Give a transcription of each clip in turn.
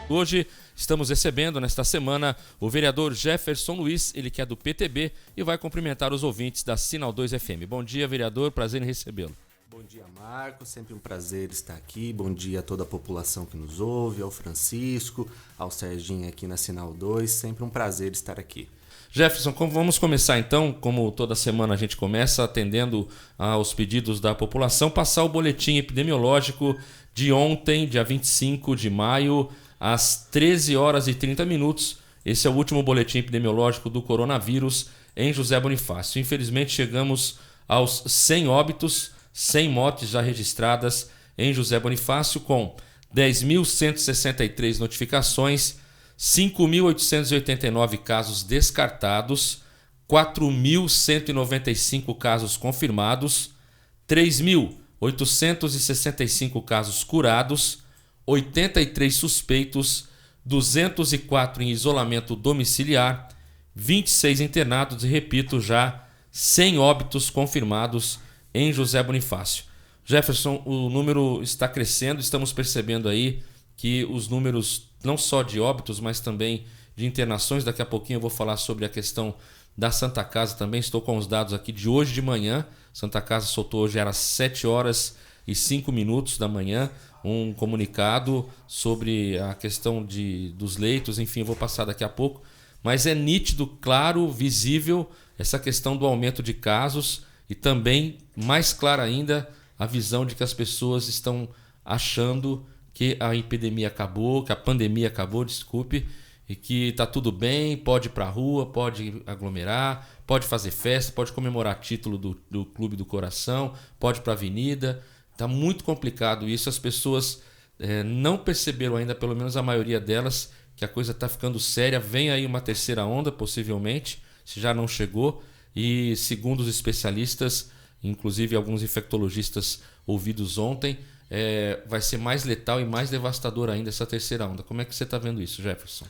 Hoje estamos recebendo, nesta semana, o vereador Jefferson Luiz, ele que é do PTB e vai cumprimentar os ouvintes da Sinal 2 FM. Bom dia, vereador, prazer em recebê-lo. Bom dia, Marco, sempre um prazer estar aqui. Bom dia a toda a população que nos ouve, ao Francisco, ao Serginho aqui na Sinal 2, sempre um prazer estar aqui. Jefferson, vamos começar então, como toda semana a gente começa, atendendo aos pedidos da população, passar o boletim epidemiológico de ontem, dia 25 de maio, às 13 horas e 30 minutos. Esse é o último boletim epidemiológico do coronavírus em José Bonifácio. Infelizmente chegamos aos 100 óbitos, 100 mortes já registradas em José Bonifácio, com 10.163 notificações, 5.889 casos descartados, 4.195 casos confirmados, 3.865 casos curados, 83 suspeitos, 204 em isolamento domiciliar, 26 internados e, repito, já 100 óbitos confirmados em José Bonifácio. Jefferson, o número está crescendo, estamos percebendo aí que os números não só de óbitos, mas também de internações, daqui a pouquinho eu vou falar sobre a questão da Santa Casa também, estou com os dados aqui de hoje de manhã. Santa Casa soltou hoje às 7 horas e 5 minutos da manhã um comunicado sobre a questão dos leitos, enfim, eu vou passar daqui a pouco, mas é nítido, claro, visível essa questão do aumento de casos e também, mais clara ainda, a visão de que as pessoas estão achando que a epidemia acabou, que a pandemia acabou, desculpe, e que está tudo bem, pode ir para a rua, pode aglomerar, pode fazer festa, pode comemorar título do Clube do Coração, pode ir para a avenida. Está muito complicado isso, as pessoas não perceberam ainda, pelo menos a maioria delas, que a coisa está ficando séria. Vem aí uma terceira onda, possivelmente, se já não chegou, e segundo os especialistas, inclusive alguns infectologistas ouvidos ontem, vai ser mais letal e mais devastador ainda essa terceira onda. Como é que você está vendo isso, Jefferson?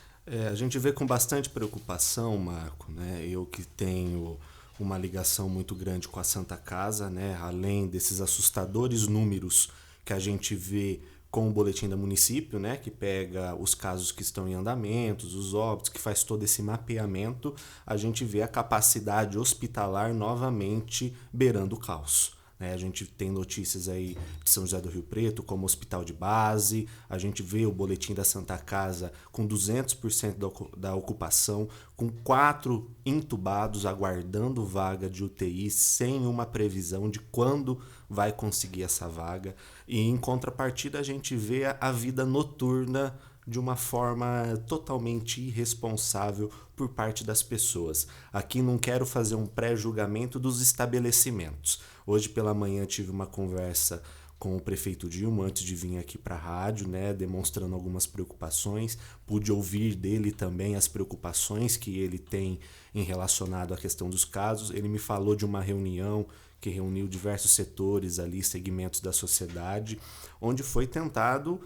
A gente vê com bastante preocupação, Marco, né? Eu que tenho uma ligação muito grande com a Santa Casa, né? Além desses assustadores números que a gente vê com o boletim da município, né? Que pega os casos que estão em andamentos, os óbitos, que faz todo esse mapeamento, a gente vê a capacidade hospitalar novamente beirando o caos. A gente tem notícias aí de São José do Rio Preto como hospital de base, a gente vê o boletim da Santa Casa com 200% da ocupação, com 4 entubados aguardando vaga de UTI sem uma previsão de quando vai conseguir essa vaga. E em contrapartida a gente vê a vida noturna de uma forma totalmente irresponsável por parte das pessoas. Aqui não quero fazer um pré-julgamento dos estabelecimentos. Hoje pela manhã tive uma conversa com o prefeito Dilma antes de vir aqui para a rádio, né, demonstrando algumas preocupações. Pude ouvir dele também as preocupações que ele tem em relacionado à questão dos casos. Ele me falou de uma reunião que reuniu diversos setores ali, segmentos da sociedade, onde foi tentado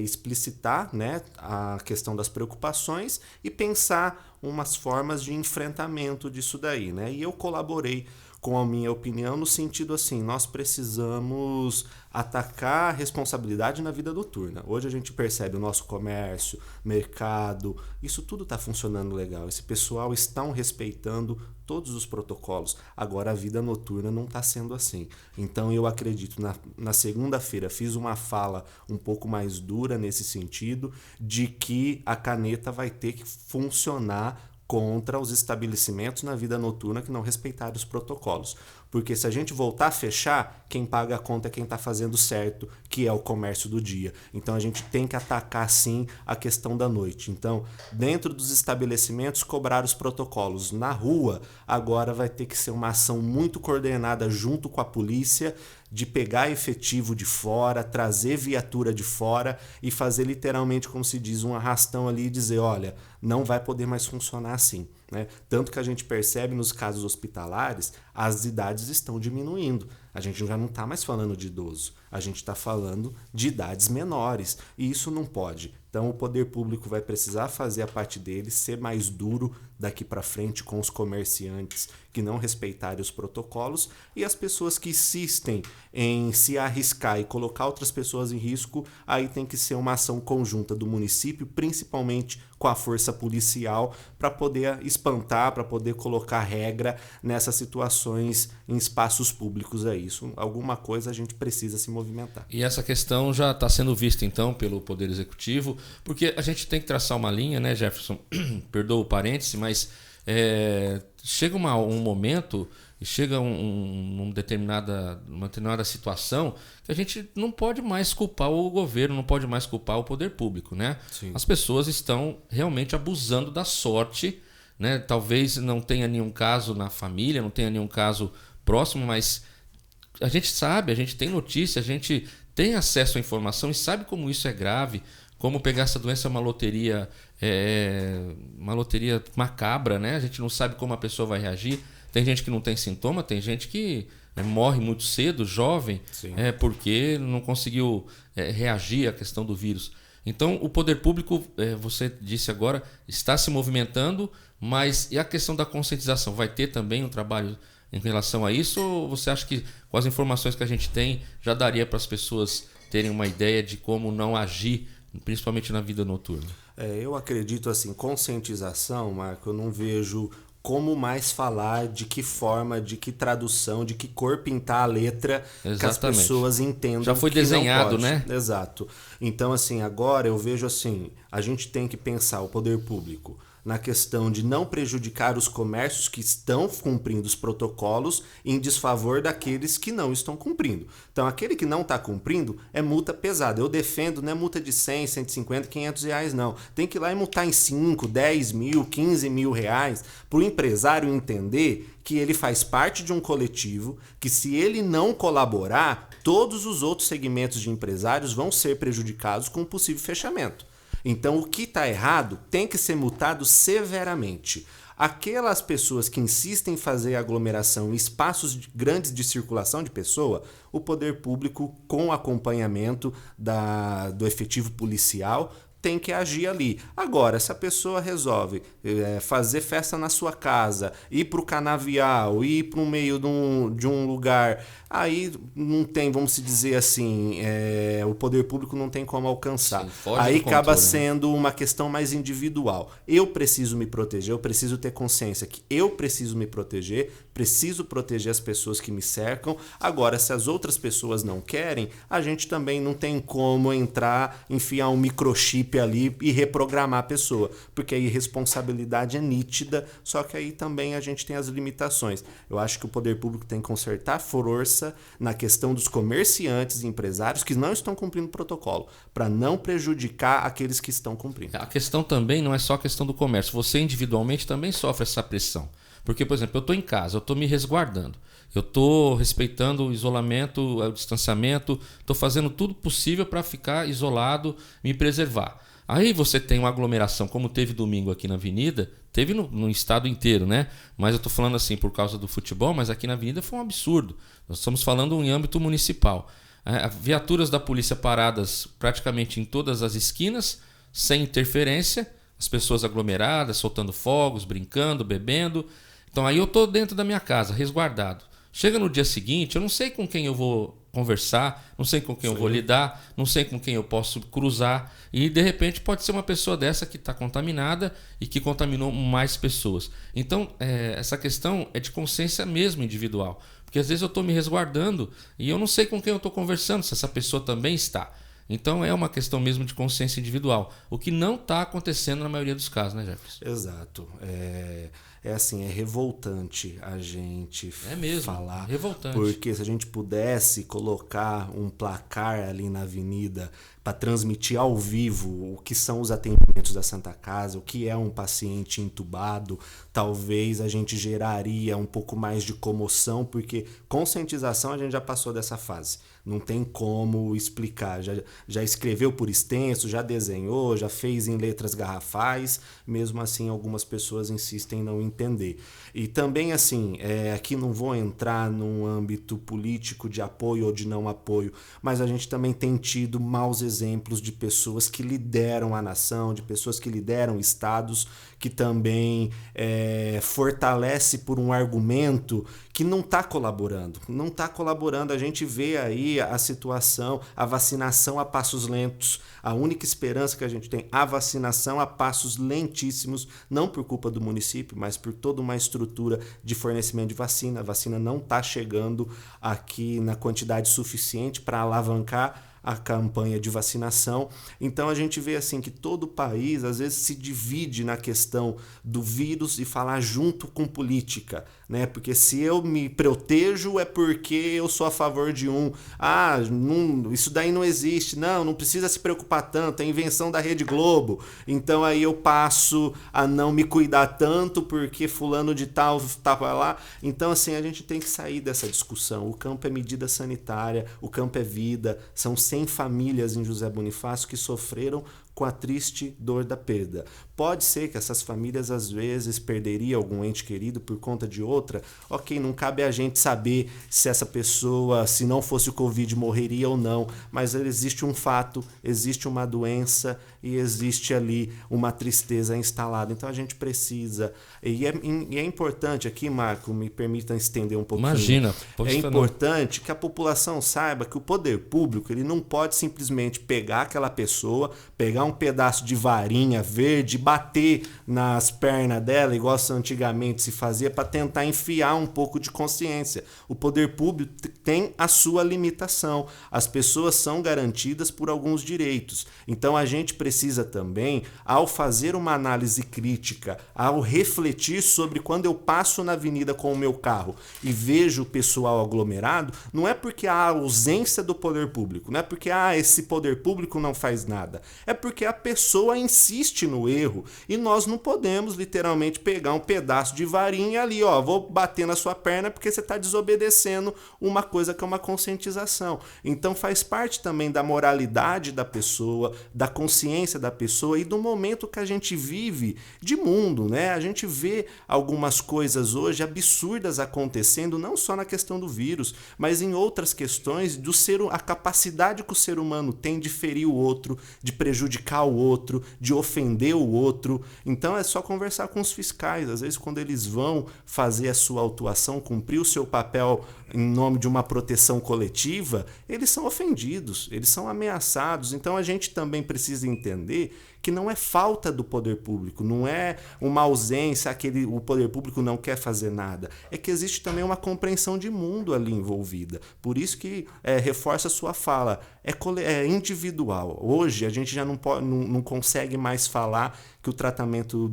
explicitar, né, a questão das preocupações e pensar umas formas de enfrentamento disso daí, né? E eu colaborei com a minha opinião no sentido assim, nós precisamos atacar a responsabilidade na vida noturna. Hoje a gente percebe o nosso comércio, mercado, isso tudo está funcionando legal. Esse pessoal estão respeitando todos os protocolos. Agora a vida noturna não está sendo assim. Então eu acredito, na segunda-feira fiz uma fala um pouco mais dura nesse sentido, de que a caneta vai ter que funcionar contra os estabelecimentos na vida noturna que não respeitaram os protocolos. Porque se a gente voltar a fechar, quem paga a conta é quem está fazendo certo, que é o comércio do dia. Então a gente tem que atacar sim a questão da noite. Então, dentro dos estabelecimentos, cobrar os protocolos. Na rua, agora vai ter que ser uma ação muito coordenada junto com a polícia, de pegar efetivo de fora, trazer viatura de fora e fazer literalmente, como se diz, um arrastão ali e dizer, olha, não vai poder mais funcionar assim. né? Tanto que a gente percebe nos casos hospitalares, as idades estão diminuindo. A gente já não está mais falando de idoso, a gente está falando de idades menores. E isso não pode. Então o poder público vai precisar fazer a parte dele, ser mais duro daqui para frente com os comerciantes que não respeitarem os protocolos e as pessoas que insistem em se arriscar e colocar outras pessoas em risco, aí tem que ser uma ação conjunta do município, principalmente com a força policial, para poder espantar, para poder colocar regra nessas situações em espaços públicos aí. Isso, alguma coisa a gente precisa se movimentar. E essa questão já está sendo vista então pelo Poder Executivo, porque a gente tem que traçar uma linha, né, Jefferson? Perdoa o parêntese, mas chega um momento e chega uma determinada situação que a gente não pode mais culpar o governo, não pode mais culpar o poder público, né? Sim. As pessoas estão realmente abusando da sorte, né? Talvez não tenha nenhum caso na família, não tenha nenhum caso próximo, mas a gente sabe, a gente tem notícia, a gente tem acesso à informação e sabe como isso é grave, como pegar essa doença é uma loteria macabra, né? A gente não sabe como a pessoa vai reagir. Tem gente que não tem sintoma, tem gente que morre muito cedo, jovem, porque não conseguiu reagir à questão do vírus. Então, o poder público, você disse agora, está se movimentando, mas e a questão da conscientização? Vai ter também um trabalho em relação a isso? Ou você acha que com as informações que a gente tem já daria para as pessoas terem uma ideia de como não agir, principalmente na vida noturna? Eu acredito assim, conscientização, Marco, eu não vejo como mais falar, de que forma, de que tradução, de que cor pintar a letra. Exatamente. Que as pessoas entendam. Já foi que desenhado, não pode. né? Exato. Então, assim, agora eu vejo assim, a gente tem que pensar, o poder público, na questão de não prejudicar os comércios que estão cumprindo os protocolos em desfavor daqueles que não estão cumprindo. Então, aquele que não está cumprindo é multa pesada. Eu defendo, não é multa de 100, 150, 500 reais, não. Tem que ir lá e multar em 5, 10 mil, 15 mil reais para o empresário entender que ele faz parte de um coletivo, que se ele não colaborar, todos os outros segmentos de empresários vão ser prejudicados com um possível fechamento. Então, o que está errado tem que ser multado severamente. Aquelas pessoas que insistem em fazer aglomeração em espaços grandes de circulação de pessoa, o poder público, com acompanhamento do efetivo policial, tem que agir ali. Agora, se a pessoa resolve fazer festa na sua casa, ir para o canavial, ir para o meio de um lugar, aí não tem, vamos dizer assim, o poder público não tem como alcançar. Sim, aí acaba sendo uma questão mais individual. Eu preciso me proteger, eu preciso ter consciência que eu preciso me proteger, preciso proteger as pessoas que me cercam. Agora, se as outras pessoas não querem, a gente também não tem como enfiar um microchip ali e reprogramar a pessoa, porque a irresponsabilidade é nítida, só que aí também a gente tem as limitações. Eu acho que o poder público tem que consertar força na questão dos comerciantes e empresários que não estão cumprindo o protocolo, para não prejudicar aqueles que estão cumprindo. A questão também não é só a questão do comércio, você individualmente também sofre essa pressão. Porque, por exemplo, eu estou em casa, eu estou me resguardando, eu estou respeitando o isolamento, o distanciamento, estou fazendo tudo possível para ficar isolado, me preservar. Aí você tem uma aglomeração, como teve domingo aqui na Avenida, teve no estado inteiro, né? Mas eu estou falando assim por causa do futebol, mas aqui na Avenida foi um absurdo. Nós estamos falando em âmbito municipal. Viaturas da polícia paradas praticamente em todas as esquinas, sem interferência, as pessoas aglomeradas, soltando fogos, brincando, bebendo. Então aí eu estou dentro da minha casa, resguardado. Chega no dia seguinte, eu não sei com quem eu vou conversar, não sei com quem eu vou lidar, não sei com quem eu posso cruzar. E de repente pode ser uma pessoa dessa que está contaminada e que contaminou mais pessoas. Então essa questão é de consciência mesmo individual. Porque às vezes eu estou me resguardando e eu não sei com quem eu estou conversando, se essa pessoa também está. Então é uma questão mesmo de consciência individual. O que não está acontecendo na maioria dos casos, né, Jefferson? Exato. é assim, é revoltante a gente falar. Revoltante. Porque se a gente pudesse colocar um placar ali na avenida para transmitir ao vivo o que são os atendimentos da Santa Casa, o que é um paciente entubado, talvez a gente geraria um pouco mais de comoção, porque conscientização a gente já passou dessa fase. Não tem como explicar. Já escreveu por extenso, já desenhou, já fez em letras garrafais, mesmo assim algumas pessoas insistem em não entender. E também assim, aqui não vou entrar num âmbito político de apoio ou de não apoio, mas a gente também tem tido maus exemplos de pessoas que lideram a nação, de pessoas que lideram estados, que também fortalece por um argumento que não está colaborando. Não está colaborando. A gente vê aí a situação, a vacinação a passos lentos. A única esperança que a gente tem, a vacinação a passos lentíssimos, não por culpa do município, mas por toda uma estrutura de fornecimento de vacina. A vacina não está chegando aqui na quantidade suficiente para alavancar a campanha de vacinação. Então a gente vê assim que todo o país às vezes se divide na questão do vírus e falar junto com política, né? Porque se eu me protejo é porque eu sou a favor de isso daí não existe, não precisa se preocupar tanto, é invenção da Rede Globo, então aí eu passo a não me cuidar tanto porque fulano de tal estava lá. Então assim, a gente tem que sair dessa discussão. O campo é medida sanitária, o campo é vida, são 100 famílias em José Bonifácio que sofreram com a triste dor da perda. Pode ser que essas famílias às vezes perderiam algum ente querido por conta de outra. Ok, não cabe a gente saber se essa pessoa, se não fosse o Covid, morreria ou não, mas existe um fato, existe uma doença e existe ali uma tristeza instalada. Então a gente precisa, e é importante aqui, Marco, me permita estender um pouquinho. Imagina. É importante que a população saiba que o poder público ele não pode simplesmente pegar aquela pessoa, pegar um pedaço de varinha verde, bater nas pernas dela, igual antigamente se fazia, para tentar enfiar um pouco de consciência. O poder público tem a sua limitação. As pessoas são garantidas por alguns direitos. Então a gente precisa também, ao fazer uma análise crítica, ao refletir sobre quando eu passo na avenida com o meu carro e vejo o pessoal aglomerado, não é porque há ausência do poder público, não é porque esse poder público não faz nada, é porque a pessoa insiste no erro e nós não podemos literalmente pegar um pedaço de varinha ali, vou bater na sua perna porque você está desobedecendo uma coisa que é uma conscientização. Então faz parte também da moralidade da pessoa, da consciência da pessoa e do momento que a gente vive de mundo, né? A gente vê algumas coisas hoje absurdas acontecendo, não só na questão do vírus, mas em outras questões a capacidade que o ser humano tem de ferir o outro, de prejudicar o outro, de ofender o outro. Então é só conversar com os fiscais. Às vezes quando eles vão fazer a sua autuação, cumprir o seu papel em nome de uma proteção coletiva, eles são ofendidos, eles são ameaçados. Então a gente também precisa entender que não é falta do poder público, não é uma ausência, o poder público não quer fazer nada. É que existe também uma compreensão de mundo ali envolvida. Por isso que reforça a sua fala, é individual. Hoje a gente já não consegue mais falar que o tratamento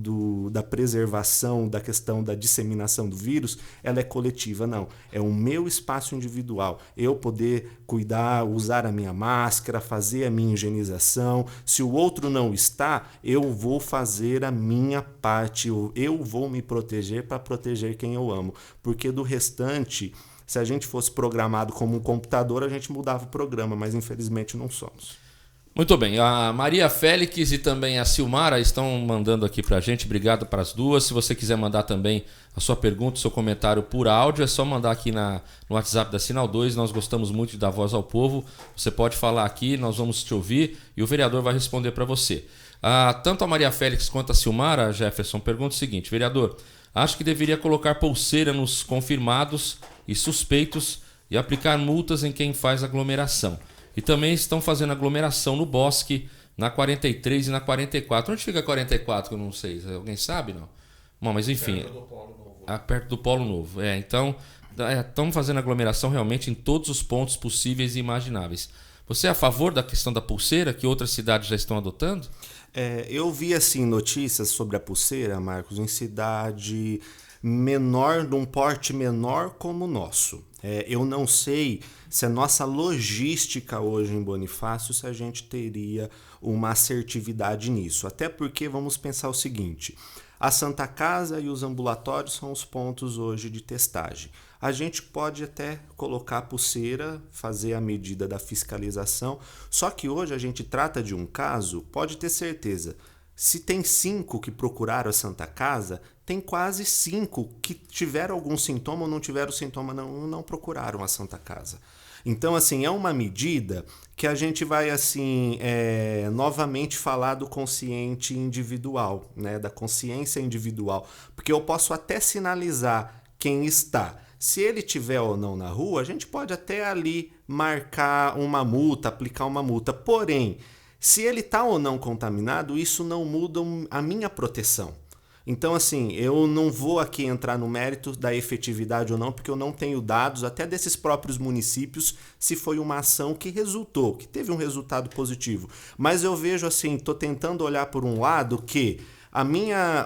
da preservação, da questão da disseminação do vírus, ela é coletiva, não. É o meu espaço individual. Eu poder cuidar, usar a minha máscara, fazer a minha higienização. Se o outro não está, eu vou fazer a minha parte. Eu vou me proteger para proteger quem eu amo. Porque do restante, se a gente fosse programado como um computador, a gente mudava o programa, mas infelizmente não somos. Muito bem, a Maria Félix e também a Silmara estão mandando aqui pra gente, obrigado para as duas. Se você quiser mandar também a sua pergunta, o seu comentário por áudio, é só mandar aqui no WhatsApp da Sinal 2, nós gostamos muito de dar voz ao povo. Você pode falar aqui, nós vamos te ouvir e o vereador vai responder para você. Tanto a Maria Félix quanto a Silmara, Jefferson, pergunta o seguinte: vereador, acho que deveria colocar pulseira nos confirmados e suspeitos e aplicar multas em quem faz aglomeração. E também estão fazendo aglomeração no Bosque, na 43 e na 44. Onde fica a 44, que eu não sei? Alguém sabe, não? Bom, mas enfim. Perto do Polo Novo. Perto do Polo Novo. Então, estão fazendo aglomeração realmente em todos os pontos possíveis e imagináveis. Você é a favor da questão da pulseira, que outras cidades já estão adotando? Eu vi assim notícias sobre a pulseira, Marcos, em cidade menor, de um porte menor como o nosso. Eu não sei se a nossa logística hoje em Bonifácio, se a gente teria uma assertividade nisso. Até porque vamos pensar o seguinte: a Santa Casa e os ambulatórios são os pontos hoje de testagem. A gente pode até colocar a pulseira, fazer a medida da fiscalização, só que hoje a gente trata de um caso, pode ter certeza, se tem 5 que procuraram a Santa Casa, tem quase 5 que tiveram algum sintoma ou não tiveram sintoma, não procuraram a Santa Casa. Então, assim, é uma medida que a gente vai, assim, novamente falar do consciente individual, né? Da consciência individual. Porque eu posso até sinalizar quem está. Se ele tiver ou não na rua, a gente pode até ali marcar uma multa, aplicar uma multa. Porém, se ele está ou não contaminado, isso não muda a minha proteção. Então, assim, eu não vou aqui entrar no mérito da efetividade ou não, porque eu não tenho dados até desses próprios municípios se foi uma ação que resultou, que teve um resultado positivo. Mas eu vejo assim, estou tentando olhar por um lado que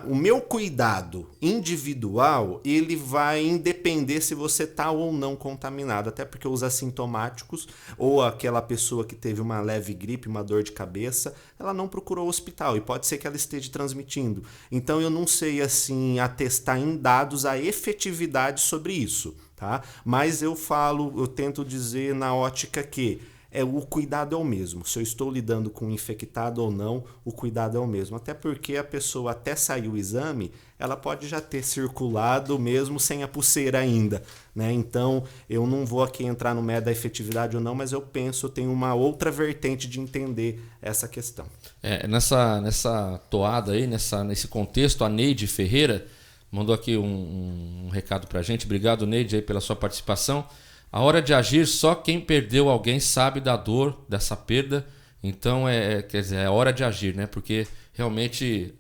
o meu cuidado individual, ele vai independer se você está ou não contaminado, até porque os assintomáticos ou aquela pessoa que teve uma leve gripe, uma dor de cabeça, ela não procurou o hospital e pode ser que ela esteja transmitindo. Então eu não sei assim atestar em dados a efetividade sobre isso, tá? Mas eu tento dizer na ótica que o cuidado é o mesmo. Se eu estou lidando com um infectado ou não, o cuidado é o mesmo. Até porque a pessoa, até sair o exame, ela pode já ter circulado mesmo sem a pulseira ainda, né? Então, eu não vou aqui entrar no mérito da efetividade ou não, mas eu tenho uma outra vertente de entender essa questão. Nessa toada aí, nesse contexto, a Neide Ferreira mandou aqui um recado pra gente. Obrigado, Neide, aí, pela sua participação. A hora de agir, só quem perdeu alguém sabe da dor dessa perda. Então, quer dizer, é hora de agir, né? Porque realmente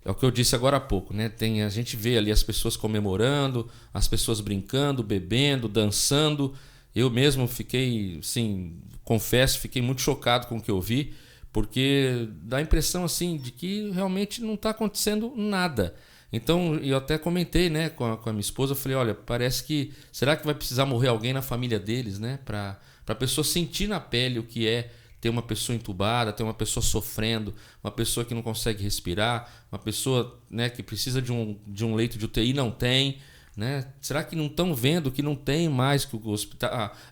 é o que eu disse agora há pouco, né? A gente vê ali as pessoas comemorando, as pessoas brincando, bebendo, dançando. Eu mesmo fiquei, sim, confesso, fiquei muito chocado com o que eu vi, porque dá a impressão assim de que realmente não está acontecendo nada. Então, eu até comentei, né, com a minha esposa, eu falei, olha, parece que... Será que vai precisar morrer alguém na família deles, né? Para a pessoa sentir na pele o que é ter uma pessoa entubada, ter uma pessoa sofrendo, uma pessoa que não consegue respirar, uma pessoa, né, que precisa de um leito de UTI e não tem, né? Será que não estão vendo que não tem mais, que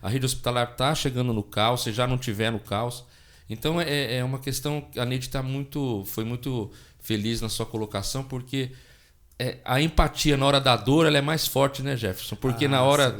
a rede hospitalar está chegando no caos, se já não tiver no caos? Então, é uma questão... A Neide foi muito feliz na sua colocação, porque... a empatia na hora da dor ela é mais forte, né, Jefferson? Porque na hora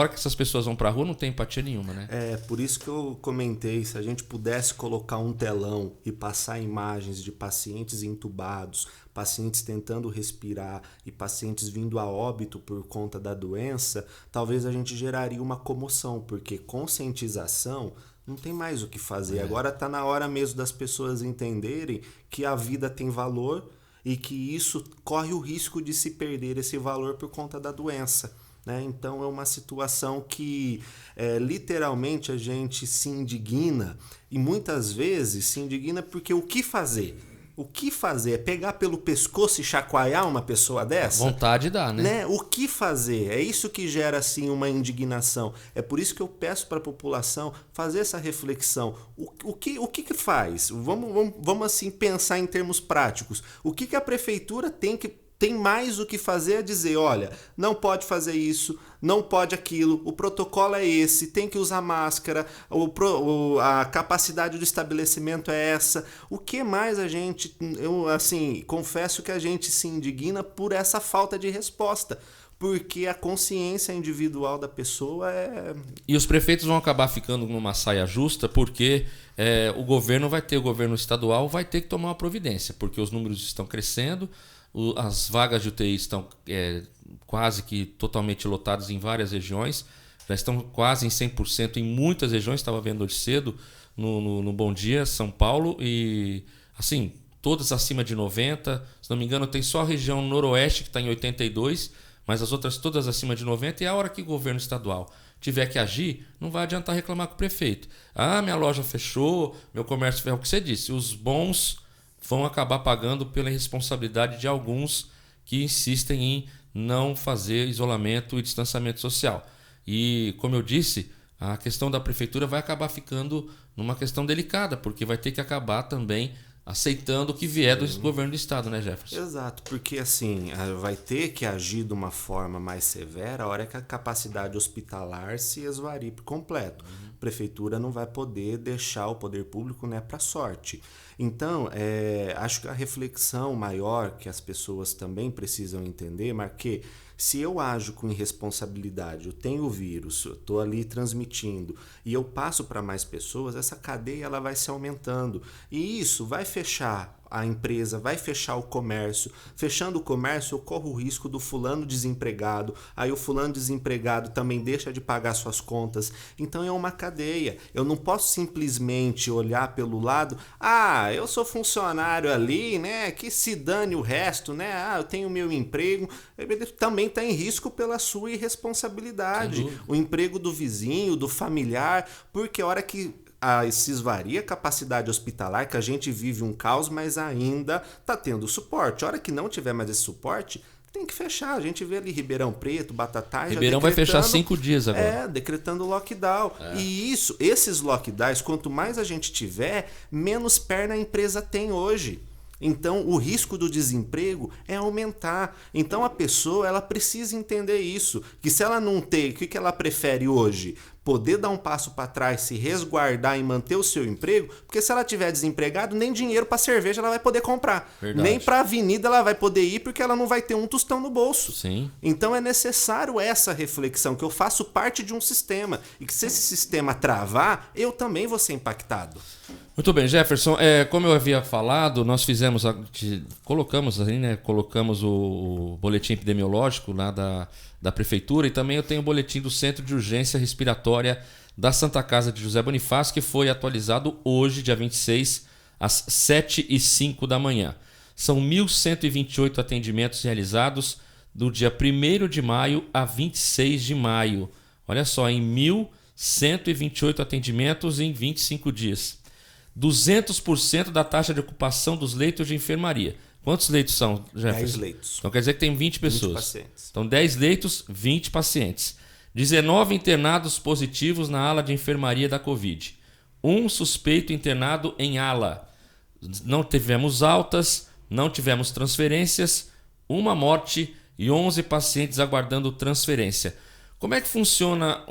que essas pessoas vão pra rua não tem empatia nenhuma, né? Por isso que eu comentei, se a gente pudesse colocar um telão e passar imagens de pacientes entubados, pacientes tentando respirar e pacientes vindo a óbito por conta da doença, talvez a gente geraria uma comoção, porque conscientização não tem mais o que fazer. Agora tá na hora mesmo das pessoas entenderem que a vida tem valor e que isso corre o risco de se perder esse valor por conta da doença, né? Então é uma situação que literalmente a gente se indigna e muitas vezes se indigna porque o que fazer? O que fazer? É pegar pelo pescoço e chacoalhar uma pessoa dessa? Vontade dá, né? O que fazer? É isso que gera assim uma indignação. É por isso que eu peço para a população fazer essa reflexão. O que faz? Vamos assim pensar em termos práticos. O que a prefeitura tem mais o que fazer a dizer, olha, não pode fazer isso, não pode aquilo, o protocolo é esse, tem que usar máscara, a capacidade do estabelecimento é essa. O que mais eu assim, confesso que a gente se indigna por essa falta de resposta, porque a consciência individual da pessoa é... E os prefeitos vão acabar ficando numa saia justa, porque o governo estadual vai ter que tomar uma providência, porque os números estão crescendo, as vagas de UTI estão quase que totalmente lotadas em várias regiões, já estão quase em 100% em muitas regiões. Estava vendo hoje cedo no Bom Dia, São Paulo, e assim, todas acima de 90%. Se não me engano, tem só a região noroeste que está em 82%, mas as outras todas acima de 90, e a hora que o governo estadual tiver que agir, não vai adiantar reclamar com o prefeito. Ah, minha loja fechou, meu comércio fechou. É o que você disse, os bons vão acabar pagando pela irresponsabilidade de alguns que insistem em não fazer isolamento e distanciamento social. E, como eu disse, a questão da prefeitura vai acabar ficando numa questão delicada, porque vai ter que acabar também aceitando o que vier do governo do estado, né, Jefferson? Exato, porque assim, vai ter que agir de uma forma mais severa a hora que a capacidade hospitalar se esvair por completo. A prefeitura não vai poder deixar o poder público, né, para sorte. Então, acho que a reflexão maior que as pessoas também precisam entender, Marque, se eu ajo com irresponsabilidade, eu tenho o vírus, eu estou ali transmitindo e eu passo para mais pessoas, essa cadeia ela vai se aumentando. E isso vai fechar a empresa, vai fechar o comércio. Fechando o comércio, ocorre o risco do fulano desempregado. Aí o fulano desempregado também deixa de pagar suas contas. Então é uma cadeia. Eu não posso simplesmente olhar pelo lado, eu sou funcionário ali, né? Que se dane o resto, né? Eu tenho meu emprego. Ele também está em risco pela sua irresponsabilidade. O emprego do vizinho, do familiar, porque a hora que se esvaria a capacidade hospitalar, que a gente vive um caos, mas ainda está tendo suporte. A hora que não tiver mais esse suporte, tem que fechar. A gente vê ali Ribeirão Preto, Batatais... Ribeirão vai fechar 5 dias agora. Decretando lockdown. E esses lockdowns, quanto mais a gente tiver, menos perna a empresa tem hoje. Então, o risco do desemprego é aumentar. Então, a pessoa ela precisa entender isso. Que se ela não tem, o que ela prefere hoje? Poder dar um passo para trás, se resguardar e manter o seu emprego, porque se ela tiver desempregado, nem dinheiro para cerveja ela vai poder comprar. Verdade. Nem para a avenida ela vai poder ir, porque ela não vai ter um tostão no bolso. Sim. Então é necessário essa reflexão, que eu faço parte de um sistema. E que se esse sistema travar, eu também vou ser impactado. Muito bem, Jefferson, como eu havia falado, nós colocamos o boletim epidemiológico lá da prefeitura, e também eu tenho o boletim do Centro de Urgência Respiratória da Santa Casa de José Bonifácio, que foi atualizado hoje, dia 26, às 7h05 da manhã. São 1.128 atendimentos realizados do dia 1º de maio a 26 de maio. Olha só, em 1.128 atendimentos em 25 dias. 200% da taxa de ocupação dos leitos de enfermaria. Quantos leitos são, Jefferson? 10 leitos. Então quer dizer que tem 20 pessoas. 20 pacientes. Então 10 leitos, 20 pacientes. 19 internados positivos na ala de enfermaria da Covid. 1 suspeito internado em ala. Não tivemos altas, não tivemos transferências, 1 morte e 11 pacientes aguardando transferência. Como é que funciona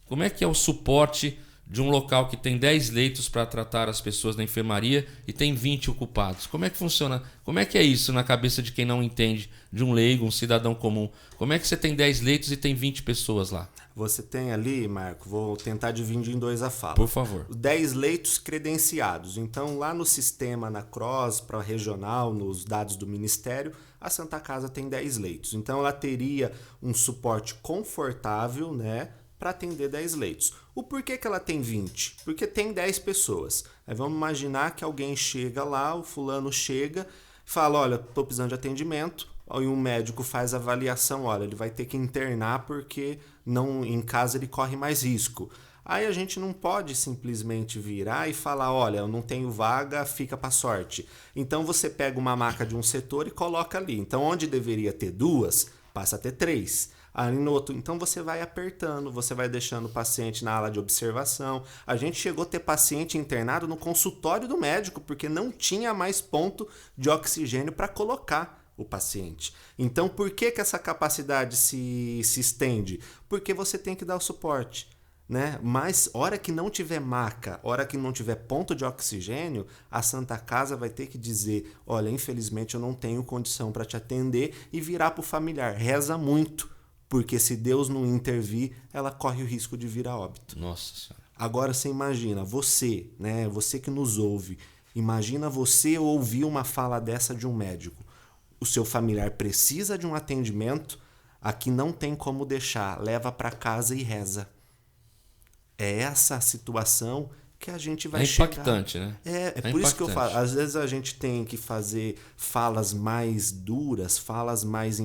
como é que é o suporte de um local que tem 10 leitos para tratar as pessoas da enfermaria e tem 20 ocupados? Como é que funciona? Como é que é isso na cabeça de quem não entende, de um leigo, um cidadão comum? Como é que você tem 10 leitos e tem 20 pessoas lá? Você tem ali, Marco, vou tentar dividir em 2 a fala. Por favor. 10 leitos credenciados. Então, lá no sistema, na CROSS, para regional, nos dados do Ministério, a Santa Casa tem 10 leitos. Então, ela teria um suporte confortável, né, para atender 10 leitos. O porquê que ela tem 20? Porque tem 10 pessoas. Aí vamos imaginar que alguém chega lá, o fulano chega, fala, olha, estou precisando de atendimento, e um médico faz a avaliação, olha, ele vai ter que internar porque em casa ele corre mais risco. Aí a gente não pode simplesmente virar e falar, olha, eu não tenho vaga, fica para sorte. Então você pega uma maca de um setor e coloca ali. Então onde deveria ter 2, passa a ter 3. Ali no outro, então você vai apertando, você vai deixando o paciente na ala de observação. A gente chegou a ter paciente internado no consultório do médico, porque não tinha mais ponto de oxigênio para colocar o paciente. Então, por que essa capacidade se estende? Porque você tem que dar o suporte, né? Mas, hora que não tiver maca, hora que não tiver ponto de oxigênio, a Santa Casa vai ter que dizer, olha, infelizmente eu não tenho condição para te atender, e virar para o familiar, reza muito. Porque se Deus não intervir, ela corre o risco de vir a óbito. Nossa Senhora. Agora você imagina, você, né, você que nos ouve, imagina você ouvir uma fala dessa de um médico. O seu familiar precisa de um atendimento, aqui não tem como deixar, leva para casa e reza. É essa a situação que a gente vai impactante, chegar. Né? É por isso que eu falo, às vezes a gente tem que fazer falas mais duras, falas mais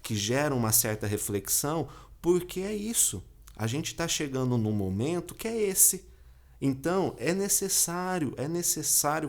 que geram uma certa reflexão, porque é isso. A gente está chegando num momento que é esse. Então, é necessário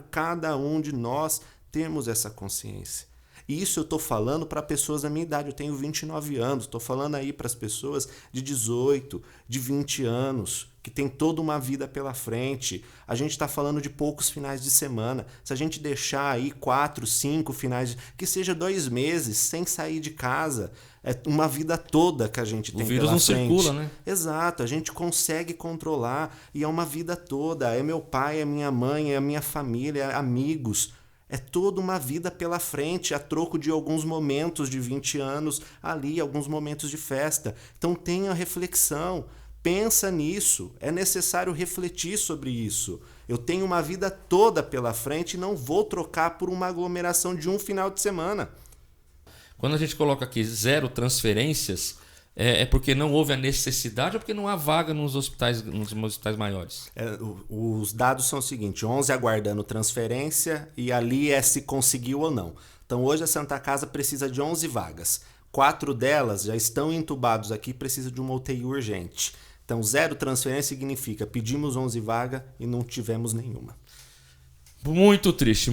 cada um de nós termos essa consciência. E isso eu estou falando para pessoas da minha idade, eu tenho 29 anos, estou falando aí para as pessoas de 18, de 20 anos, que tem toda uma vida pela frente. A gente está falando de poucos finais de semana. Se a gente deixar aí 4, 5 finais, que seja 2 meses sem sair de casa, é uma vida toda que a gente tem pela frente. O vírus não circula, né? Exato, a gente consegue controlar e é uma vida toda. É meu pai, é minha mãe, é a minha família, é amigos. É toda uma vida pela frente, a troco de alguns momentos de 20 anos ali, alguns momentos de festa. Então tenha reflexão, pensa nisso, é necessário refletir sobre isso. Eu tenho uma vida toda pela frente e não vou trocar por uma aglomeração de um final de semana. Quando a gente coloca aqui 0 transferências, é porque não houve a necessidade ou porque não há vaga nos hospitais maiores? Os dados são o seguinte, 11 aguardando transferência e ali se conseguiu ou não. Então hoje a Santa Casa precisa de 11 vagas. 4 delas já estão entubados aqui, precisa de uma UTI urgente. Então 0 transferência significa pedimos 11 vagas e não tivemos nenhuma. Muito triste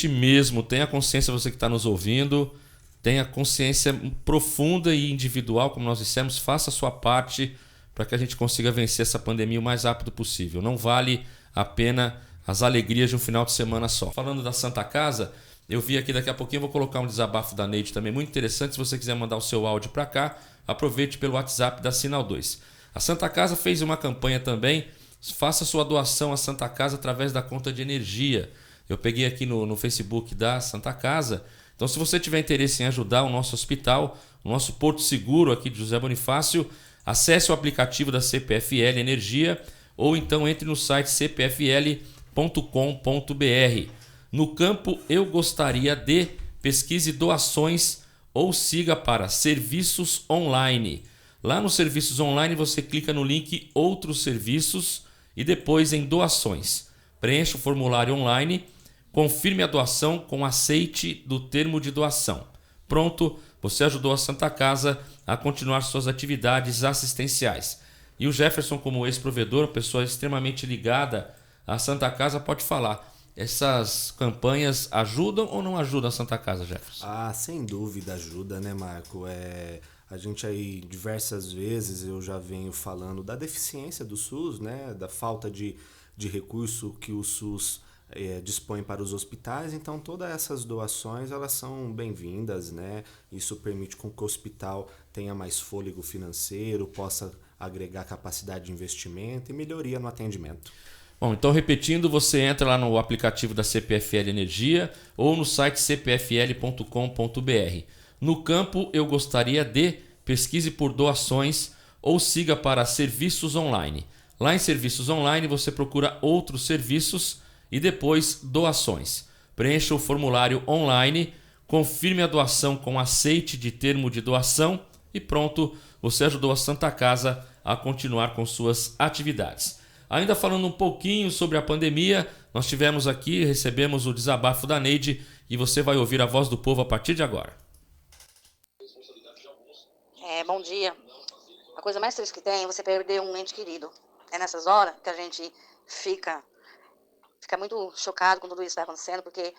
mesmo. Tenha consciência, você que está nos ouvindo. Tenha consciência profunda e individual, como nós dissemos, faça a sua parte para que a gente consiga vencer essa pandemia o mais rápido possível. Não vale a pena as alegrias de um final de semana só. Falando da Santa Casa, eu vi aqui, daqui a pouquinho eu vou colocar um desabafo da Neide também, muito interessante. Se você quiser mandar o seu áudio para cá, aproveite pelo WhatsApp da Sinal 2. A Santa Casa fez uma campanha também, faça sua doação à Santa Casa através da conta de energia. Eu peguei aqui no Facebook da Santa Casa. Então, se você tiver interesse em ajudar o nosso hospital, o nosso Porto Seguro aqui de José Bonifácio, acesse o aplicativo da CPFL Energia ou então entre no site cpfl.com.br. No campo Eu Gostaria de, pesquise doações ou siga para Serviços Online. Lá nos Serviços Online você clica no link Outros Serviços e depois em Doações. Preencha o formulário online. Confirme a doação com aceite do termo de doação. Pronto, você ajudou a Santa Casa a continuar suas atividades assistenciais. E o Jefferson, como ex-provedor, pessoa extremamente ligada à Santa Casa, pode falar. Essas campanhas ajudam ou não ajudam a Santa Casa, Jefferson? Sem dúvida ajuda, né, Marco? A gente aí, diversas vezes, eu já venho falando da deficiência do SUS, né? Da falta de recurso que o SUS dispõe para os hospitais, então todas essas doações elas são bem-vindas, né? Isso permite com que o hospital tenha mais fôlego financeiro, possa agregar capacidade de investimento e melhoria no atendimento. Bom, então repetindo, você entra lá no aplicativo da CPFL Energia ou no site cpfl.com.br. No campo Eu Gostaria de, pesquise por doações ou siga para Serviços Online. Lá em Serviços Online você procura Outros Serviços e depois Doações. Preencha o formulário online, confirme a doação com aceite de termo de doação e pronto, você ajudou a Santa Casa a continuar com suas atividades. Ainda falando um pouquinho sobre a pandemia, nós tivemos aqui, recebemos o desabafo da Neide e você vai ouvir a voz do povo a partir de agora. Bom dia. A coisa mais triste que tem é você perder um ente querido. É nessas horas que a gente fica muito chocado com tudo isso que está acontecendo, porque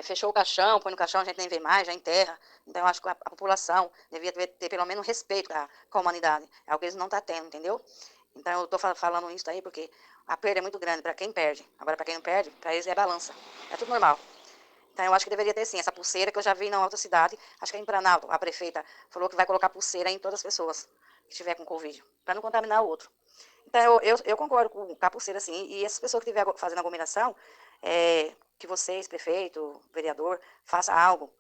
fechou o caixão, põe no caixão, a gente nem vê mais, já enterra. Então eu acho que a população devia ter pelo menos respeito com a humanidade. É algo que eles não estão tendo, entendeu? Então eu estou falando isso aí porque a perda é muito grande para quem perde. Agora para quem não perde, para eles é balança. É tudo normal. Então eu acho que deveria ter sim essa pulseira que eu já vi na outra cidade. Acho que é em Planalto, a prefeita falou que vai colocar pulseira em todas as pessoas que estiver com Covid, para não contaminar o outro. Então eu concordo com a pulseira sim. E essas pessoas que estiverem fazendo aglomeração, que vocês, prefeito, vereador, faça algo.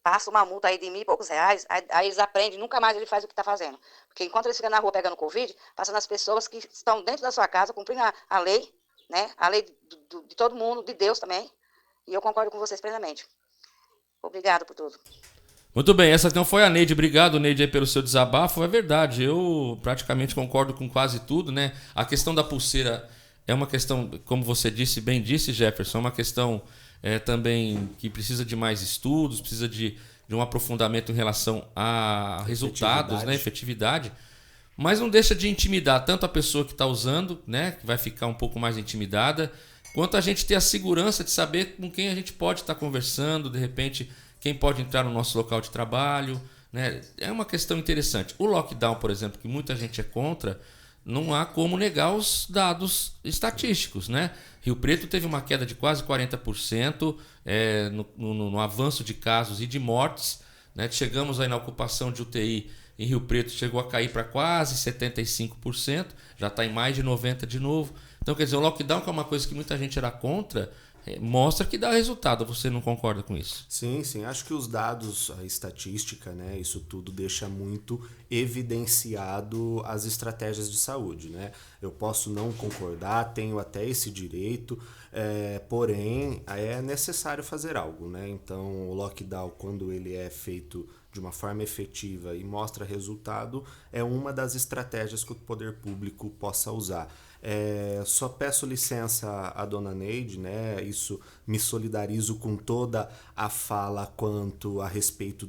Passa uma multa aí de R$ 1.000 e poucos, aí eles aprendem, nunca mais ele faz o que está fazendo. Porque enquanto eles ficam na rua pegando Covid, passa nas pessoas que estão dentro da sua casa, cumprindo a lei, né? A lei de todo mundo, de Deus também. E eu concordo com vocês plenamente. Obrigado por tudo. Muito bem, essa então foi a Neide. Obrigado, Neide, pelo seu desabafo. É verdade, eu praticamente concordo com quase tudo, né? A questão da pulseira é uma questão, como você bem disse, Jefferson, é uma questão também que precisa de mais estudos, precisa de um aprofundamento em relação a resultados, né, efetividade, mas não deixa de intimidar tanto a pessoa que está usando, né, que vai ficar um pouco mais intimidada, quanto a gente ter a segurança de saber com quem a gente pode estar conversando, de repente, quem pode entrar no nosso local de trabalho, né? É uma questão interessante. O lockdown, por exemplo, que muita gente é contra, não há como negar os dados estatísticos, né? Rio Preto teve uma queda de quase 40% no avanço de casos e de mortes, né? Chegamos aí na ocupação de UTI em Rio Preto, chegou a cair para quase 75%, já está em mais de 90% de novo. Então, quer dizer, o lockdown, que é uma coisa que muita gente era contra, mostra que dá resultado. Você não concorda com isso? Sim, sim. Acho que os dados, a estatística, né, isso tudo deixa muito evidenciado as estratégias de saúde, né? Eu posso não concordar, tenho até esse direito, porém é necessário fazer algo, né? Então, o lockdown, quando ele é feito de uma forma efetiva e mostra resultado, é uma das estratégias que o poder público possa usar. Só peço licença à dona Neide, né? Isso, me solidarizo com toda a fala quanto a respeito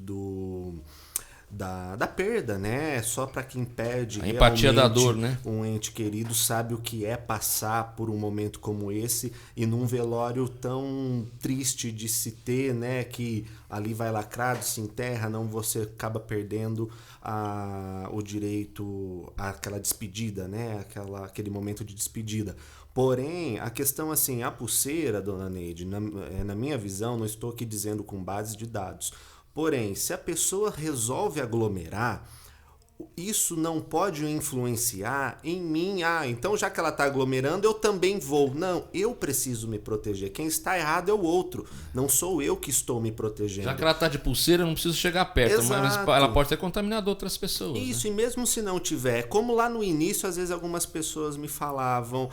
da perda, né? Só para quem perde a empatia da dor, né? Um ente querido sabe o que é passar por um momento como esse e num velório tão triste de se ter, né? Que ali vai lacrado, se enterra, não, você acaba perdendo o direito àquela despedida, né? Aquele momento de despedida. Porém, a questão assim, a pulseira, dona Neide, na minha visão, não estou aqui dizendo com base de dados, porém, se a pessoa resolve aglomerar, isso não pode influenciar em mim. Então já que ela está aglomerando, eu também vou. Não, eu preciso me proteger. Quem está errado é o outro. Não sou eu que estou me protegendo. Já que ela está de pulseira, eu não preciso chegar perto. Exato. Mas ela pode ter contaminado outras pessoas. Isso, né? E mesmo se não tiver, como lá no início, às vezes algumas pessoas me falavam,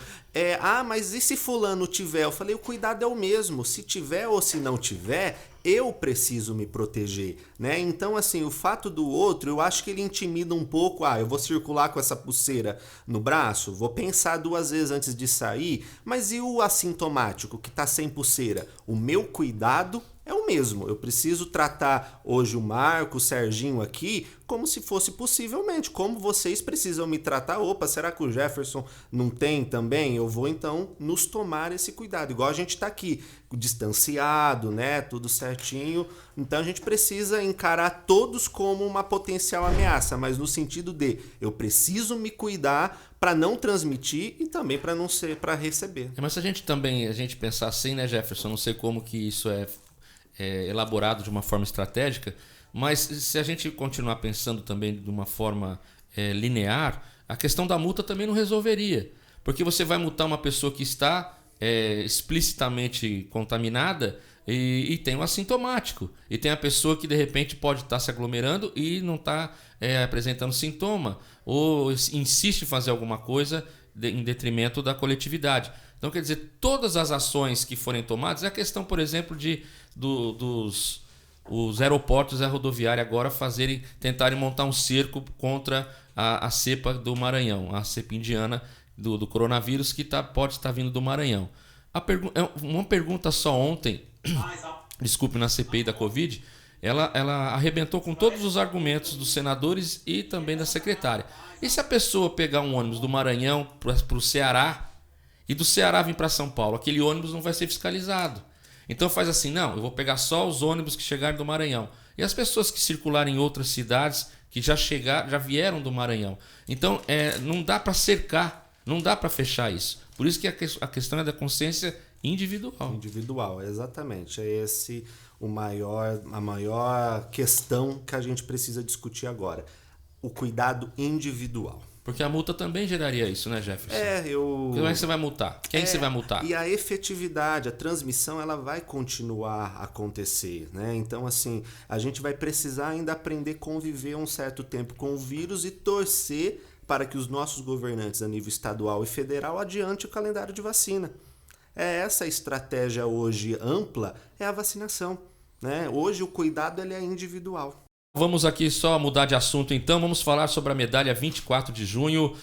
mas e se fulano tiver? Eu falei, o cuidado é o mesmo. Se tiver ou se não tiver, eu preciso me proteger, né? Então, assim, o fato do outro, eu acho que ele intimida um pouco. Eu vou circular com essa pulseira no braço, vou pensar 2 vezes antes de sair, mas e o assintomático que tá sem pulseira? O meu cuidado é o mesmo. Eu preciso tratar hoje o Marco, o Serginho aqui, como se fosse possivelmente, como vocês precisam me tratar. Opa, será que o Jefferson não tem também? Eu vou então nos tomar esse cuidado. Igual a gente está aqui, distanciado, né? Tudo certinho. Então a gente precisa encarar todos como uma potencial ameaça, mas no sentido de eu preciso me cuidar para não transmitir e também para não ser para receber. Mas se a gente pensar assim, né, Jefferson? Não sei como que isso é elaborado de uma forma estratégica, mas se a gente continuar pensando também de uma forma linear, a questão da multa também não resolveria, porque você vai multar uma pessoa que está explicitamente contaminada e tem um assintomático, e tem a pessoa que de repente pode estar se aglomerando e não está apresentando sintoma, ou insiste em fazer alguma coisa em detrimento da coletividade. Então, quer dizer, todas as ações que forem tomadas, é a questão, por exemplo, dos aeroportos e a rodoviária agora tentarem montar um cerco contra a cepa do Maranhão, a cepa indiana do coronavírus que pode estar vindo do Maranhão. Uma pergunta só ontem, desculpe, na CPI da Covid, ela arrebentou com todos os argumentos dos senadores e também da secretária. E se a pessoa pegar um ônibus do Maranhão para o Ceará e do Ceará vir para São Paulo, aquele ônibus não vai ser fiscalizado. Então faz assim, não, eu vou pegar só os ônibus que chegarem do Maranhão. E as pessoas que circularem em outras cidades que já vieram do Maranhão. Então não dá para cercar, não dá para fechar isso. Por isso que a questão é da consciência individual. Individual, exatamente. É esse a maior questão que a gente precisa discutir agora. O cuidado individual. Porque a multa também geraria isso, né, Jefferson? Como é que você vai multar? Quem você vai multar? E a efetividade, a transmissão, ela vai continuar a acontecer, né? Então, assim, a gente vai precisar ainda aprender a conviver um certo tempo com o vírus e torcer para que os nossos governantes a nível estadual e federal adiante o calendário de vacina. Essa estratégia hoje ampla é a vacinação, né? Hoje o cuidado ele é individual. Vamos aqui só mudar de assunto então, vamos falar sobre a medalha 24 de junho.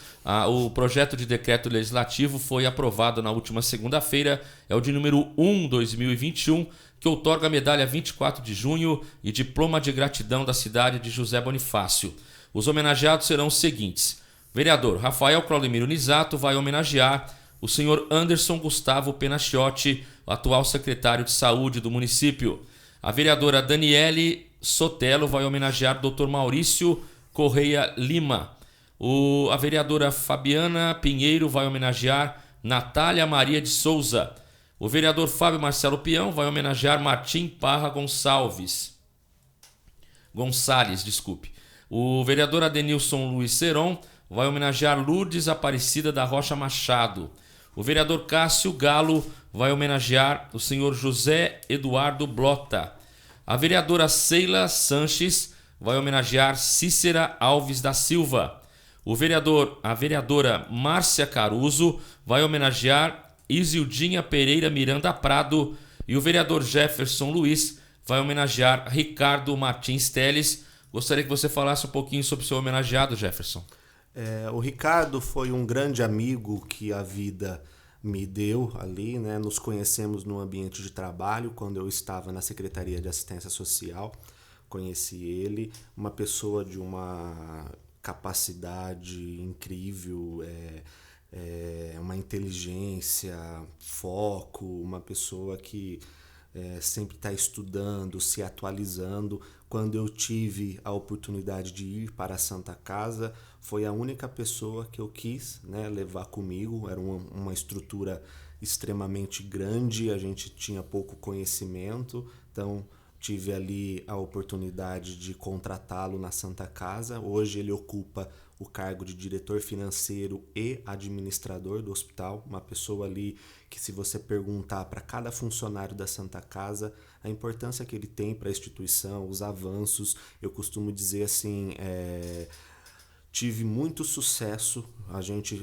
O projeto de decreto legislativo foi aprovado na última segunda-feira, é o de número 1/2021, que outorga a medalha 24 de junho e diploma de gratidão da cidade de José Bonifácio. Os homenageados serão os seguintes: vereador Rafael Claudemiro Nisato vai homenagear o senhor Anderson Gustavo Penachiotti, atual secretário de saúde do município. A vereadora Daniele Sotelo vai homenagear o Dr. Maurício Correia Lima. A vereadora Fabiana Pinheiro vai homenagear Natália Maria de Souza. O vereador Fábio Marcelo Peão vai homenagear Martim Parra Gonçalves. O vereador Adenilson Luiz Seron vai homenagear Lourdes Aparecida da Rocha Machado. O vereador Cássio Galo vai homenagear o senhor José Eduardo Blota. A vereadora Sheila Sanches vai homenagear Cícera Alves da Silva. A vereadora Márcia Caruso vai homenagear Isildinha Pereira Miranda Prado. E o vereador Jefferson Luiz vai homenagear Ricardo Martins Teles. Gostaria que você falasse um pouquinho sobre o seu homenageado, Jefferson. O Ricardo foi um grande amigo que a vida me deu ali, né? Nos conhecemos no ambiente de trabalho, quando eu estava na Secretaria de Assistência Social. Conheci ele, uma pessoa de uma capacidade incrível, uma inteligência, foco, uma pessoa que sempre está estudando, se atualizando. Quando eu tive a oportunidade de ir para a Santa Casa, foi a única pessoa que eu quis, né, levar comigo. Era uma estrutura extremamente grande, a gente tinha pouco conhecimento, então tive ali a oportunidade de contratá-lo na Santa Casa. Hoje ele ocupa o cargo de diretor financeiro e administrador do hospital, uma pessoa ali que, se você perguntar para cada funcionário da Santa Casa a importância que ele tem para a instituição, os avanços, eu costumo dizer assim, tive muito sucesso. A gente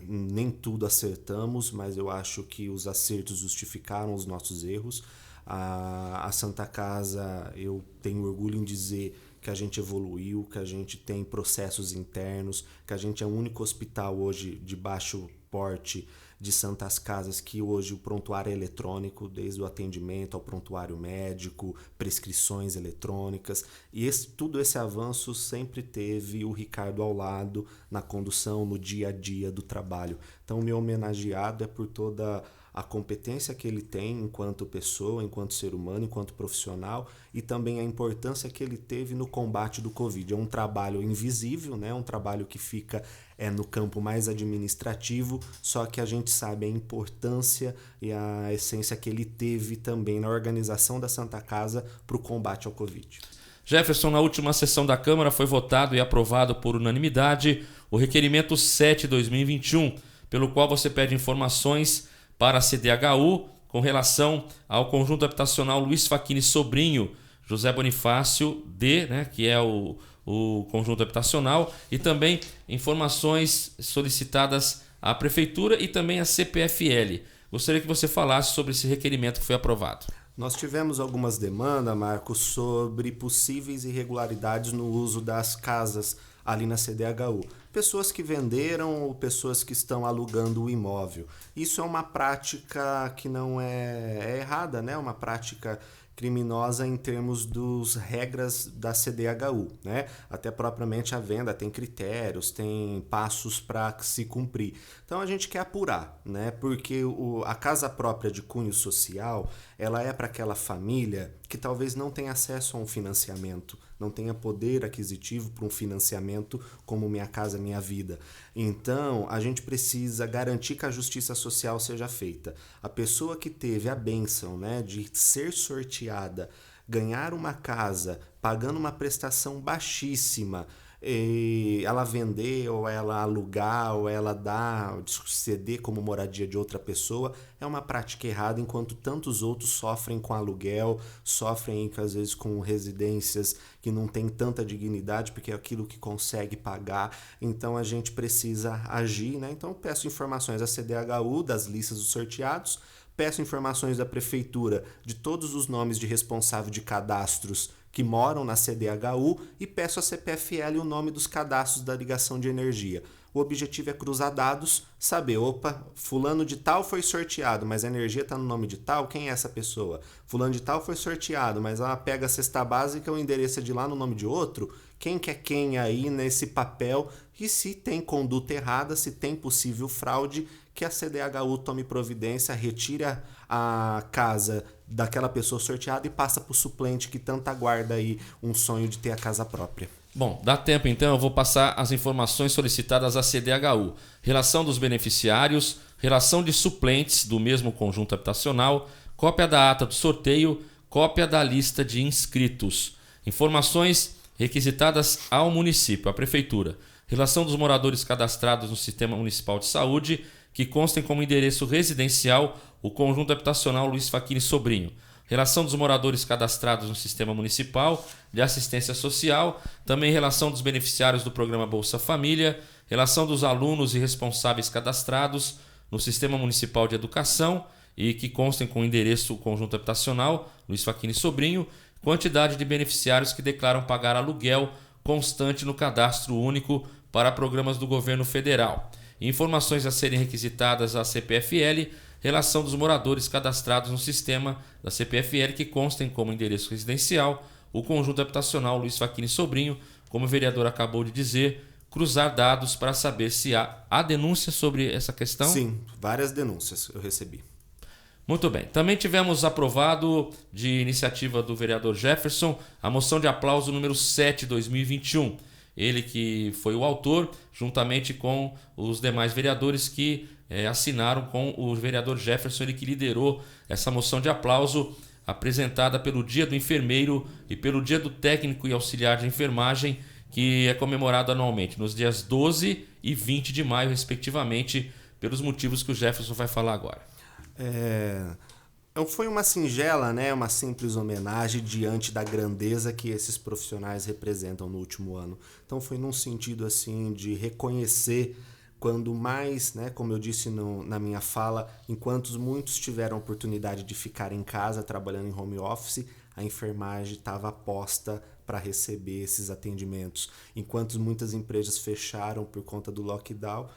nem tudo acertamos, mas eu acho que os acertos justificaram os nossos erros. A Santa Casa, eu tenho orgulho em dizer que a gente evoluiu, que a gente tem processos internos, que a gente é o único hospital hoje de baixo porte de Santas Casas que hoje o prontuário é eletrônico, desde o atendimento ao prontuário médico, prescrições eletrônicas, e todo esse avanço sempre teve o Ricardo ao lado, na condução, no dia a dia do trabalho. Então, meu homenageado é por toda a competência que ele tem enquanto pessoa, enquanto ser humano, enquanto profissional, e também a importância que ele teve no combate do Covid. É um trabalho invisível, né? Um trabalho que fica no campo mais administrativo, só que a gente sabe a importância e a essência que ele teve também na organização da Santa Casa para o combate ao Covid. Jefferson, na última sessão da Câmara foi votado e aprovado por unanimidade o requerimento 7/2021, pelo qual você pede informações para a CDHU com relação ao conjunto habitacional Luiz Facchini Sobrinho, José Bonifácio D, né, que é o conjunto habitacional, e também informações solicitadas à Prefeitura e também à CPFL. Gostaria que você falasse sobre esse requerimento que foi aprovado. Nós tivemos algumas demandas, Marcos, sobre possíveis irregularidades no uso das casas ali na CDHU. Pessoas que venderam ou pessoas que estão alugando o imóvel. Isso é uma prática que não é errada, né? Uma prática criminosa em termos das regras da CDHU, né? Até propriamente a venda tem critérios, tem passos para se cumprir. Então a gente quer apurar, né? Porque a casa própria de cunho social, ela é para aquela família que talvez não tenha acesso a um financiamento, não tenha poder aquisitivo para um financiamento como Minha Casa Minha Vida. Então, a gente precisa garantir que a justiça social seja feita. A pessoa que teve a bênção, né, de ser sorteada, ganhar uma casa, pagando uma prestação baixíssima, ela vender ou ela alugar ou ela ceder como moradia de outra pessoa, é uma prática errada, enquanto tantos outros sofrem com aluguel, sofrem às vezes com residências que não tem tanta dignidade porque é aquilo que consegue pagar. Então a gente precisa agir, né? Então peço informações da CDHU, das listas dos sorteados, peço informações da Prefeitura de todos os nomes de responsável de cadastros que moram na CDHU e peço à CPFL o nome dos cadastros da ligação de energia. O objetivo é cruzar dados, saber, opa, fulano de tal foi sorteado, mas a energia está no nome de tal, quem é essa pessoa? Fulano de tal foi sorteado, mas ela pega a cesta básica, o endereço é de lá no nome de outro? Quem que é quem aí nesse papel? E se tem conduta errada, se tem possível fraude, que a CDHU tome providência, retire a casa daquela pessoa sorteada e passa para o suplente que tanto aguarda aí um sonho de ter a casa própria. Bom, dá tempo então, eu vou passar as informações solicitadas à CDHU. Relação dos beneficiários, relação de suplentes do mesmo conjunto habitacional, cópia da ata do sorteio, cópia da lista de inscritos. Informações requisitadas ao município, à prefeitura. Relação dos moradores cadastrados no Sistema Municipal de Saúde, que constem como endereço residencial o conjunto habitacional Luiz Facchini Sobrinho. Relação dos moradores cadastrados no Sistema Municipal de Assistência Social, também relação dos beneficiários do programa Bolsa Família, relação dos alunos e responsáveis cadastrados no Sistema Municipal de Educação e que constem com endereço conjunto habitacional Luiz Facchini Sobrinho, quantidade de beneficiários que declaram pagar aluguel constante no cadastro único para programas do governo federal. Informações a serem requisitadas à CPFL, relação dos moradores cadastrados no sistema da CPFL que constem como endereço residencial o conjunto habitacional Luiz Facchini Sobrinho, como o vereador acabou de dizer, cruzar dados para saber se há denúncia sobre essa questão. Sim, várias denúncias eu recebi. Muito bem. Também tivemos aprovado, de iniciativa do vereador Jefferson, a moção de aplauso número 7 de 2021. Ele que foi o autor, juntamente com os demais vereadores que assinaram com o vereador Jefferson, ele que liderou essa moção de aplauso apresentada pelo Dia do Enfermeiro e pelo Dia do Técnico e Auxiliar de Enfermagem, que é comemorado anualmente, nos dias 12 e 20 de maio, respectivamente, pelos motivos que o Jefferson vai falar agora. Foi uma singela, né, uma simples homenagem diante da grandeza que esses profissionais representam no último ano. Então foi num sentido assim de reconhecer quando mais, né, como eu disse na minha fala, enquanto muitos tiveram a oportunidade de ficar em casa trabalhando em home office, a enfermagem estava posta para receber esses atendimentos. Enquanto muitas empresas fecharam por conta do lockdown,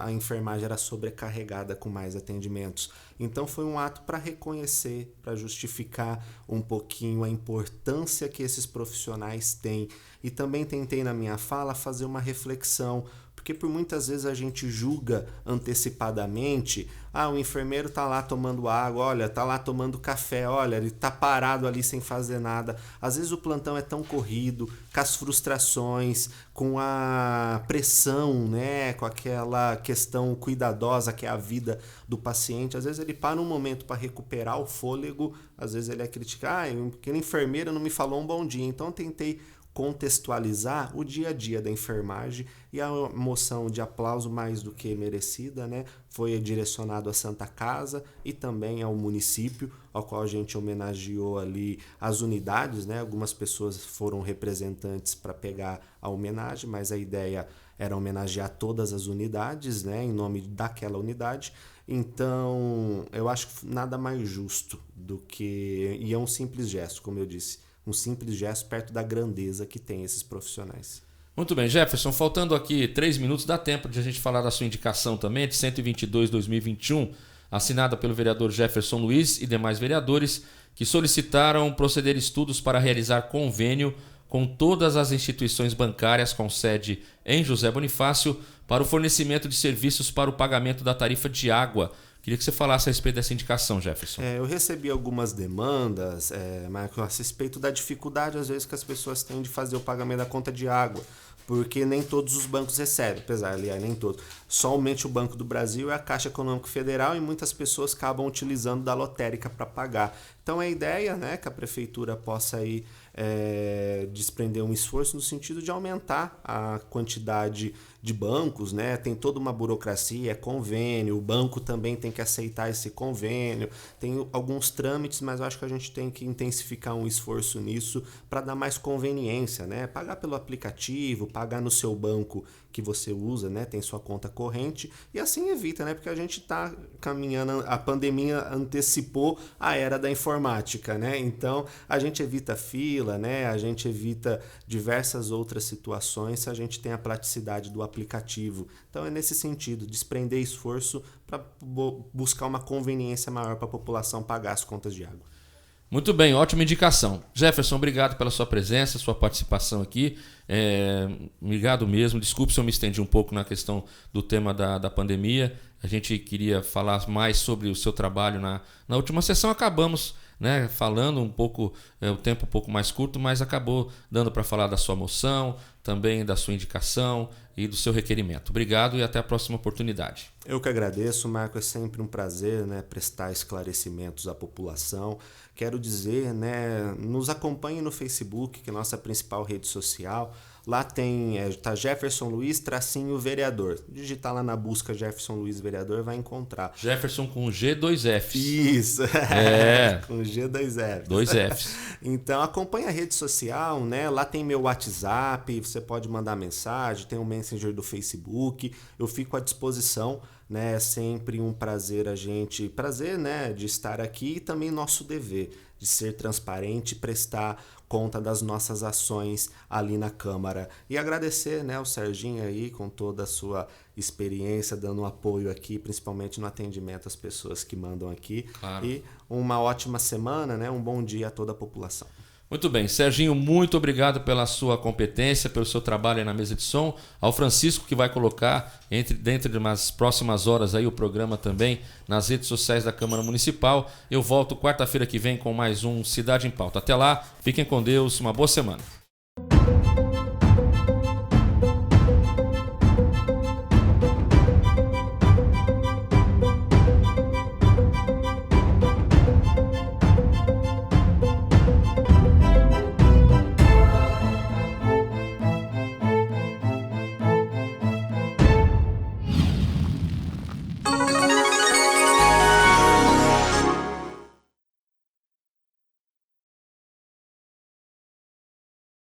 a enfermagem era sobrecarregada com mais atendimentos. Então foi um ato para reconhecer, para justificar um pouquinho a importância que esses profissionais têm. E também tentei na minha fala fazer uma reflexão, porque por muitas vezes a gente julga antecipadamente, o enfermeiro está lá tomando água, olha, está lá tomando café, olha, ele está parado ali sem fazer nada. Às vezes o plantão é tão corrido, com as frustrações, com a pressão, né, com aquela questão cuidadosa que é a vida do paciente. Às vezes ele para um momento para recuperar o fôlego, às vezes ele é criticado, aquele enfermeiro não me falou um bom dia. Então eu tentei contextualizar o dia a dia da enfermagem e a moção de aplauso mais do que merecida, né, foi direcionado à Santa Casa e também ao município, ao qual a gente homenageou ali as unidades, né, algumas pessoas foram representantes para pegar a homenagem, mas a ideia era homenagear todas as unidades, né, em nome daquela unidade. Então eu acho que nada mais justo do que, e é um simples gesto, como eu disse, um simples gesto perto da grandeza que tem esses profissionais. Muito bem, Jefferson, faltando aqui 3 minutos, dá tempo de a gente falar da sua indicação também, de 122/2021, assinada pelo vereador Jefferson Luiz e demais vereadores, que solicitaram proceder estudos para realizar convênio com todas as instituições bancárias com sede em José Bonifácio para o fornecimento de serviços para o pagamento da tarifa de água. Queria que você falasse a respeito dessa indicação, Jefferson. Eu recebi algumas demandas, Marco, a respeito da dificuldade, às vezes, que as pessoas têm de fazer o pagamento da conta de água, porque nem todos os bancos recebem, apesar, aliás, nem todos. Somente o Banco do Brasil e a Caixa Econômica Federal, e muitas pessoas acabam utilizando da lotérica para pagar. Então, a ideia, né, que a prefeitura possa aí, desprender um esforço no sentido de aumentar a quantidade de bancos, né? Tem toda uma burocracia, é convênio, o banco também tem que aceitar esse convênio, tem alguns trâmites, mas eu acho que a gente tem que intensificar um esforço nisso para dar mais conveniência, né? Pagar pelo aplicativo, pagar no seu banco que você usa, né? Tem sua conta corrente e assim evita, né? Porque a gente está caminhando, a pandemia antecipou a era da informática, né? Então a gente evita fila, né? A gente evita diversas outras situações se a gente tem a praticidade do aplicativo. Então é nesse sentido, desprender esforço para buscar uma conveniência maior para a população pagar as contas de água. Muito bem, ótima indicação. Jefferson, obrigado pela sua presença, sua participação aqui. Obrigado mesmo. Desculpe se eu me estendi um pouco na questão do tema da pandemia. A gente queria falar mais sobre o seu trabalho na última sessão. Acabamos, né, falando um pouco, o tempo um pouco mais curto, mas acabou dando para falar da sua moção, também da sua indicação e do seu requerimento. Obrigado e até a próxima oportunidade. Eu que agradeço, Marco, é sempre um prazer, né, prestar esclarecimentos à população. Quero dizer, né, nos acompanhe no Facebook, que é a nossa principal rede social. Lá tá Jefferson Luiz _vereador. Digitar lá na busca Jefferson Luiz vereador, vai encontrar. Jefferson com G, 2 Fs. Isso, com G, 2 Fs. 2 Fs. Então acompanhe a rede social, né? Lá tem meu WhatsApp, você pode mandar mensagem, tem o Messenger do Facebook, eu fico à disposição, né? É sempre um prazer né, de estar aqui e também nosso dever de ser transparente e prestar conta das nossas ações ali na Câmara. E agradecer, né, o Serginho aí com toda a sua experiência, dando apoio aqui, principalmente no atendimento às pessoas que mandam aqui. Claro. E uma ótima semana, né, um bom dia a toda a população. Muito bem, Serginho, muito obrigado pela sua competência, pelo seu trabalho aí na mesa de som. Ao Francisco, que vai colocar dentro de umas próximas horas aí o programa também nas redes sociais da Câmara Municipal. Eu volto quarta-feira que vem com mais um Cidade em Pauta. Até lá, fiquem com Deus, uma boa semana.